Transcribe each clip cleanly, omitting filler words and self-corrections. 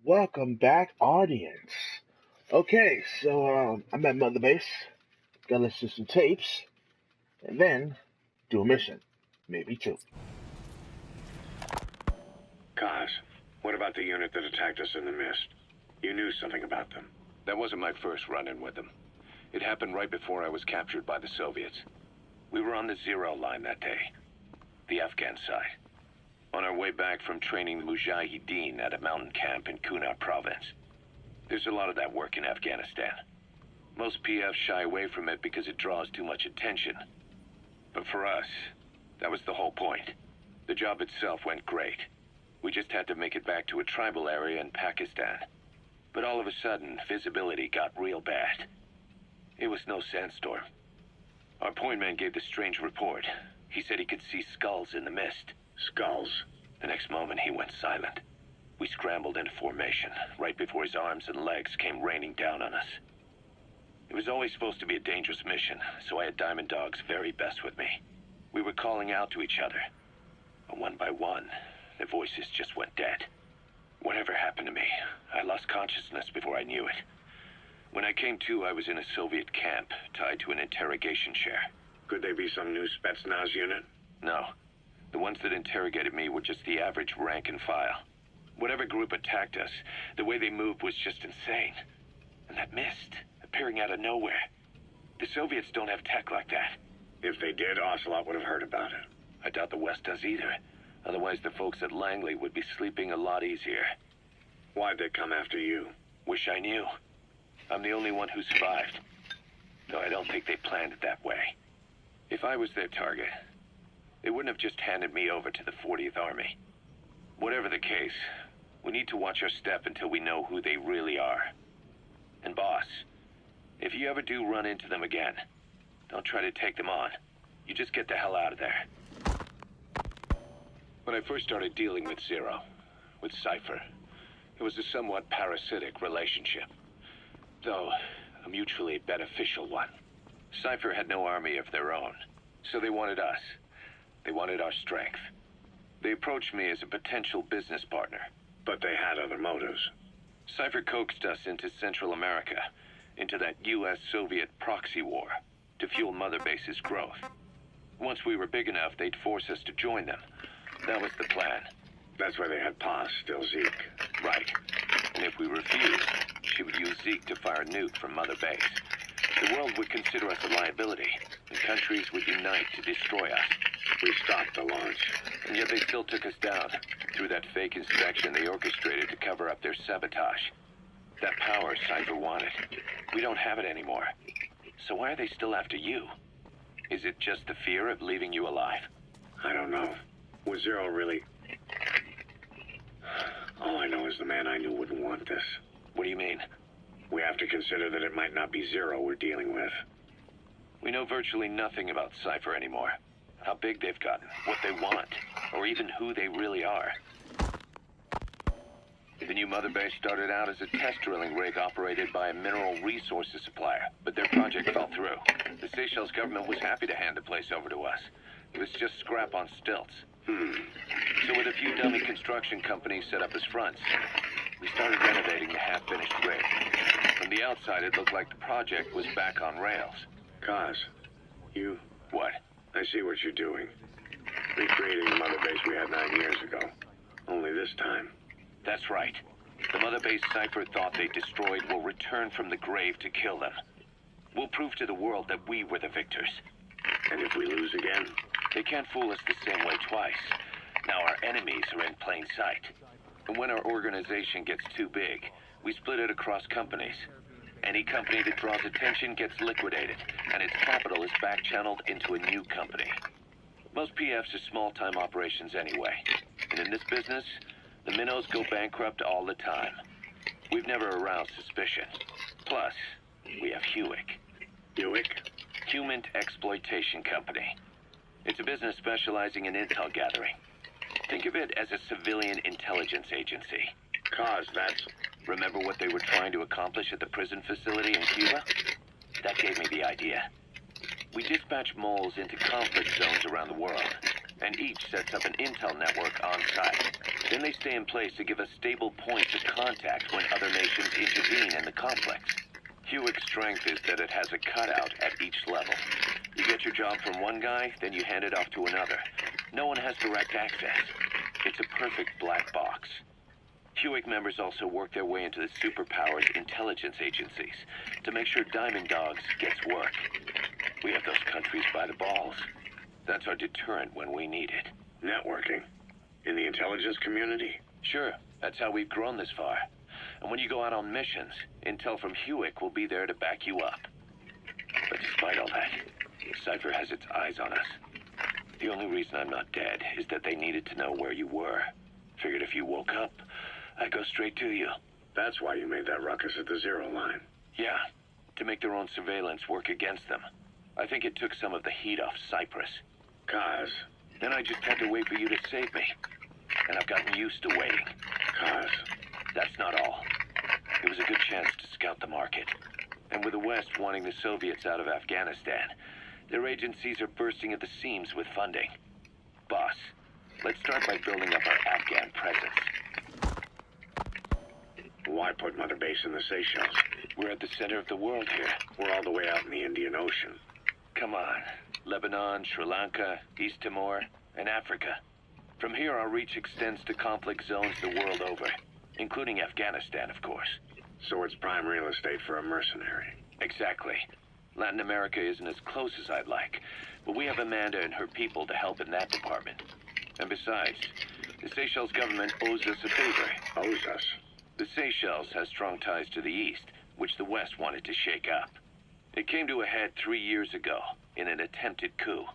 Welcome back, audience. Okay, so I'm at Mother Base. Gotta listen to some tapes, and then do a mission, maybe two. Kaz, what about the unit that attacked us in the mist? You knew something about them. That wasn't my first run-in with them. It happened right before I was captured by the Soviets. We were on the Zero line that day, the Afghan side, on our way back from training the Mujahideen at a mountain camp in Kunar province. There's a lot of that work in Afghanistan. Most PFs shy away from it because it draws too much attention. But for us, that was the whole point. The job itself went great. We just had to make it back to a tribal area in Pakistan. But all of a sudden, visibility got real bad. It was no sandstorm. Our point man gave this strange report. He said he could see skulls in the mist. Skulls? The next moment, he went silent. We scrambled into formation, right before his arms and legs came raining down on us. It was always supposed to be a dangerous mission, so I had Diamond Dog's very best with me. We were calling out to each other. But one by one, the voices just went dead. Whatever happened to me, I lost consciousness before I knew it. When I came to, I was in a Soviet camp, tied to an interrogation chair. Could they be some new Spetsnaz unit? No. The ones that interrogated me were just the average rank and file. Whatever group attacked us, the way they moved was just insane. And that mist, appearing out of nowhere. The Soviets don't have tech like that. If they did, Ocelot would have heard about it. I doubt the West does either. Otherwise, the folks at Langley would be sleeping a lot easier. Why'd they come after you? Wish I knew. I'm the only one who survived. Though I don't think they planned it that way. If I was their target, they wouldn't have just handed me over to the 40th Army. Whatever the case, we need to watch our step until we know who they really are. And boss, if you ever do run into them again, don't try to take them on. You just get the hell out of there. When I first started dealing with Zero, with Cypher, it was a somewhat parasitic relationship. Though, a mutually beneficial one. Cypher had no army of their own, so they wanted us. They wanted our strength. They approached me as a potential business partner. But they had other motives. Cypher coaxed us into Central America, into that US-Soviet proxy war, to fuel Mother Base's growth. Once we were big enough, they'd force us to join them. That was the plan. That's why they had Paz still Zeke. Right. And if we refused, she would use Zeke to fire a nuke from Mother Base. The world would consider us a liability, and countries would unite to destroy us. We stopped the launch. And yet they still took us down, through that fake inspection they orchestrated to cover up their sabotage. That power Cypher wanted. We don't have it anymore. So why are they still after you? Is it just the fear of leaving you alive? I don't know. Was Zero really... All I know is the man I knew wouldn't want this. What do you mean? We have to consider that it might not be Zero we're dealing with. We know virtually nothing about Cypher anymore. How big they've gotten, what they want, or even who they really are. The new Mother Base started out as a test drilling rig operated by a mineral resources supplier, but their project fell through. The Seychelles government was happy to hand the place over to us. It was just scrap on stilts. So with a few dummy construction companies set up as fronts, we started renovating the half-finished rig. From the outside, it looked like the project was back on rails. Kaz, you... What? I see what you're doing. Recreating the Mother Base we had 9 years ago. Only this time. That's right. The Mother Base Cypher thought they destroyed will return from the grave to kill them. We'll prove to the world that we were the victors. And if we lose again? They can't fool us the same way twice. Now our enemies are in plain sight. And when our organization gets too big, we split it across companies. Any company that draws attention gets liquidated, and its capital is back-channeled into a new company. Most PFs are small-time operations anyway. And in this business, the minnows go bankrupt all the time. We've never aroused suspicion. Plus, we have Hewick. Hewick? Human Exploitation Company. It's a business specializing in intel gathering. Think of it as a civilian intelligence agency. Kaz, that's... Remember what they were trying to accomplish at the prison facility in Cuba? That gave me the idea. We dispatch moles into conflict zones around the world, and each sets up an intel network on site. Then they stay in place to give us stable points of contact when other nations intervene in the complex. Hewick's strength is that it has a cutout at each level. You get your job from one guy, then you hand it off to another. No one has direct access. It's a perfect black box. Hewick members also work their way into the superpowered intelligence agencies to make sure Diamond Dogs gets work. We have those countries by the balls. That's our deterrent when we need it. Networking? In the intelligence community? Sure, that's how we've grown this far. And when you go out on missions, intel from Hewick will be there to back you up. But despite all that, Cypher has its eyes on us. The only reason I'm not dead is that they needed to know where you were. Figured if you woke up, I'd go straight to you. That's why you made that ruckus at the Zero line. Yeah, to make their own surveillance work against them. I think it took some of the heat off Cyprus. Kaz. Then I just had to wait for you to save me. And I've gotten used to waiting. Kaz. That's not all. It was a good chance to scout the market. And with the West wanting the Soviets out of Afghanistan, their agencies are bursting at the seams with funding. Boss, let's start by building up our Afghan presence. Why put Mother Base in the Seychelles? We're at the center of the world here. We're all the way out in the Indian Ocean. Come on. Lebanon, Sri Lanka, East Timor, and Africa. From here, our reach extends to conflict zones the world over, including Afghanistan, of course. So it's prime real estate for a mercenary. Exactly. Latin America isn't as close as I'd like, but we have Amanda and her people to help in that department. And besides, the Seychelles government owes us a favor. Owes us? The Seychelles has strong ties to the east, which the West wanted to shake up. It came to a head 3 years ago in an attempted coup.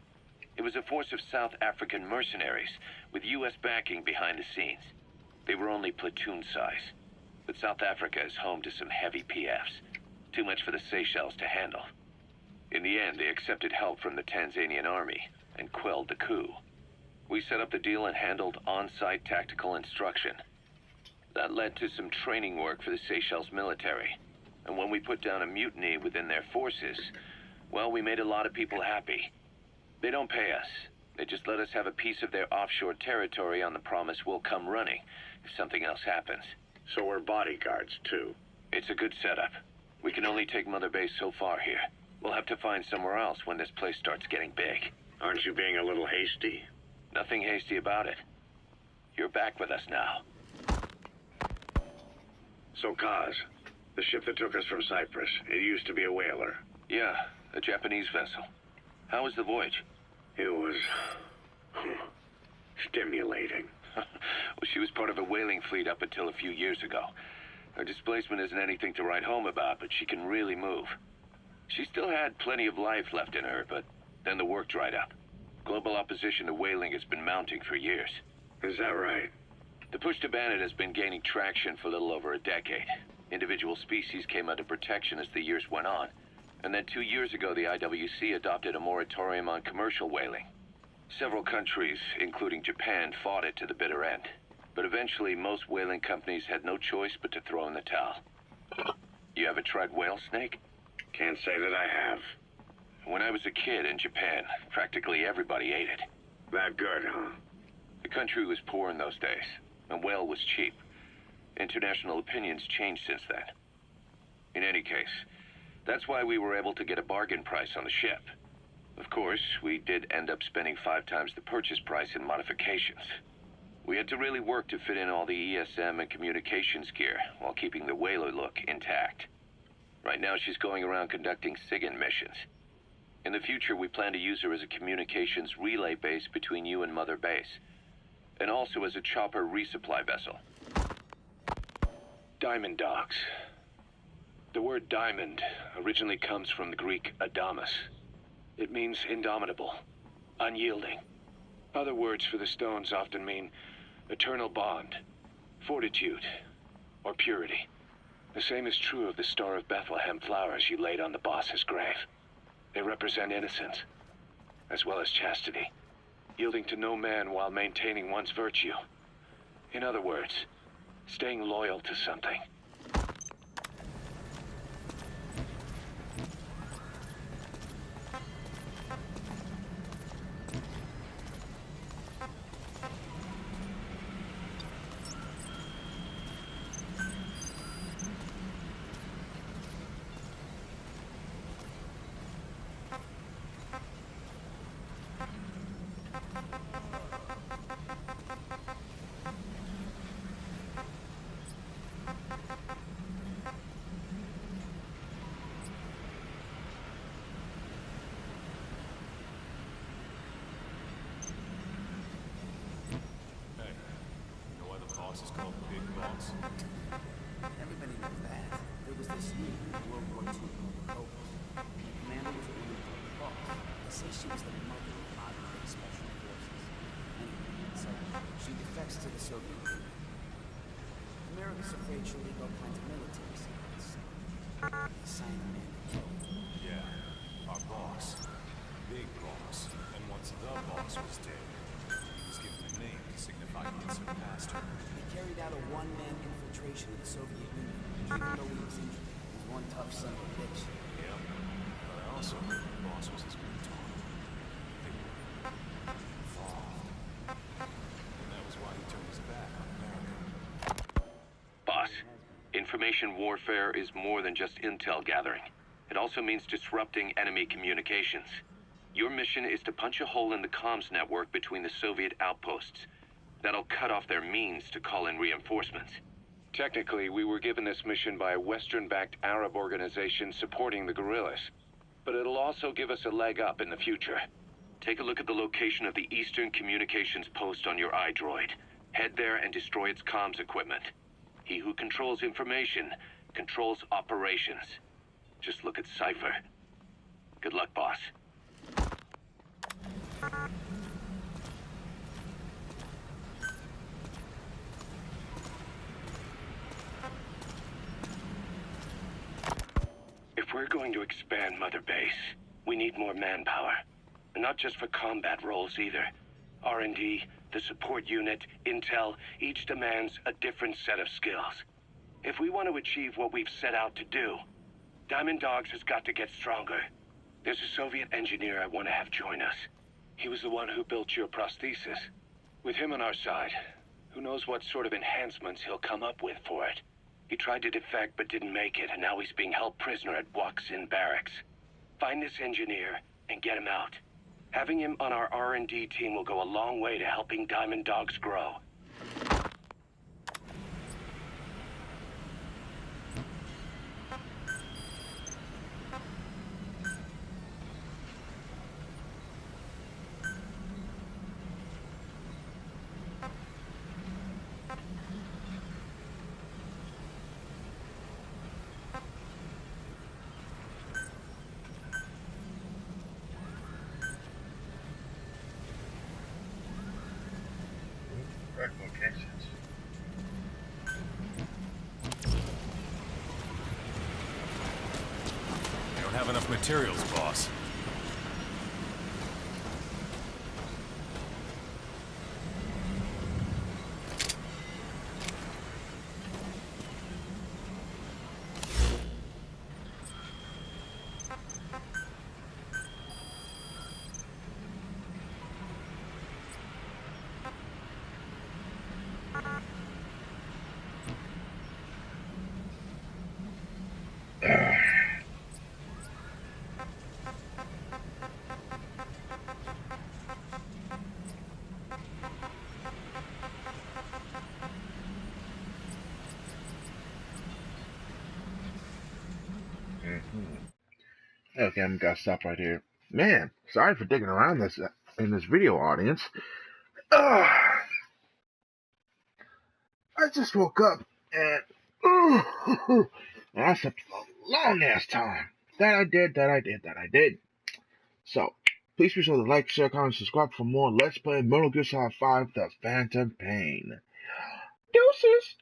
It was a force of South African mercenaries with U.S. backing behind the scenes. They were only platoon size, but South Africa is home to some heavy PFs, too much for the Seychelles to handle. In the end, they accepted help from the Tanzanian army and quelled the coup. We set up the deal and handled on-site tactical instruction. That led to some training work for the Seychelles military. And when we put down a mutiny within their forces, well, we made a lot of people happy. They don't pay us. They just let us have a piece of their offshore territory on the promise we'll come running if something else happens. So we're bodyguards, too. It's a good setup. We can only take Mother Base so far here. We'll have to find somewhere else when this place starts getting big. Aren't you being a little hasty? Nothing hasty about it. You're back with us now. So, Kaz, the ship that took us from Cyprus, it used to be a whaler. Yeah, a Japanese vessel. How was the voyage? It was stimulating. Well, she was part of a whaling fleet up until a few years ago. Her displacement isn't anything to write home about, but she can really move. She still had plenty of life left in her, but then the work dried up. Global opposition to whaling has been mounting for years. Is that right? The push to ban it has been gaining traction for a little over a decade. Individual species came under protection as the years went on. And then 2 years ago, the IWC adopted a moratorium on commercial whaling. Several countries, including Japan, fought it to the bitter end. But eventually, most whaling companies had no choice but to throw in the towel. You ever tried whale snake? Can't say that I have. When I was a kid in Japan, practically everybody ate it. That good, huh? The country was poor in those days, and whale was cheap. International opinions changed since then. In any case, that's why we were able to get a bargain price on the ship. Of course, we did end up spending 5 times the purchase price in modifications. We had to really work to fit in all the ESM and communications gear while keeping the whaler look intact. Right now, she's going around conducting SIGINT missions. In the future, we plan to use her as a communications relay base between you and Mother Base, and also as a chopper resupply vessel. Diamond Dogs. The word diamond originally comes from the Greek adamas. It means indomitable, unyielding. Other words for the stones often mean eternal bond, fortitude, or purity. The same is true of the Star of Bethlehem flowers you laid on the boss's grave. They represent innocence, as well as chastity, yielding to no man while maintaining one's virtue. In other words, staying loyal to something. boss is called Big Boss? Everybody knows that. There was this unit in World War II called the Cobras. The commander was a woman called the Boss. They say she was the mother of modern-day special forces. Anyway, so she defects to the Soviet Union. America's afraid she'll leak all kinds of military secrets. They assign a man to kill. Yeah, our boss. Big Boss. And once the boss was dead, he was given a name to signify he had surpassed her. They carried out a one-man infiltration of the Soviet Union. Even though he was injured, he was one tough son of a bitch. Yep. But I also heard the boss was his mentor. They were involved. And that was why he turned his back on America. Boss, information warfare is more than just intel gathering. It also means disrupting enemy communications. Your mission is to punch a hole in the comms network between the Soviet outposts. That'll cut off their means to call in reinforcements. Technically, we were given this mission by a Western-backed Arab organization supporting the guerrillas. But it'll also give us a leg up in the future. Take a look at the location of the Eastern Communications Post on your iDroid. Head there and destroy its comms equipment. He who controls information controls operations. Just look at Cypher. Good luck, boss. If we're going to expand Mother Base, we need more manpower. And not just for combat roles either. R&D, the support unit, intel, each demands a different set of skills. If we want to achieve what we've set out to do, Diamond Dogs has got to get stronger. There's a Soviet engineer I want to have join us. He was the one who built your prosthesis. With him on our side, who knows what sort of enhancements he'll come up with for it. He tried to defect but didn't make it, and now he's being held prisoner at Waksin Barracks. Find this engineer and get him out. Having him on our R&D team will go a long way to helping Diamond Dogs grow. Correct locations. We don't have enough materials, boss. Okay, I'm gonna stop right here. Man, sorry for digging around this in this video, audience. I just woke up and and I slept a long ass time. That I did. So please be sure to like, share, comment, subscribe for more Let's Play Metal Gear Solid 5: The Phantom Pain. Deuces.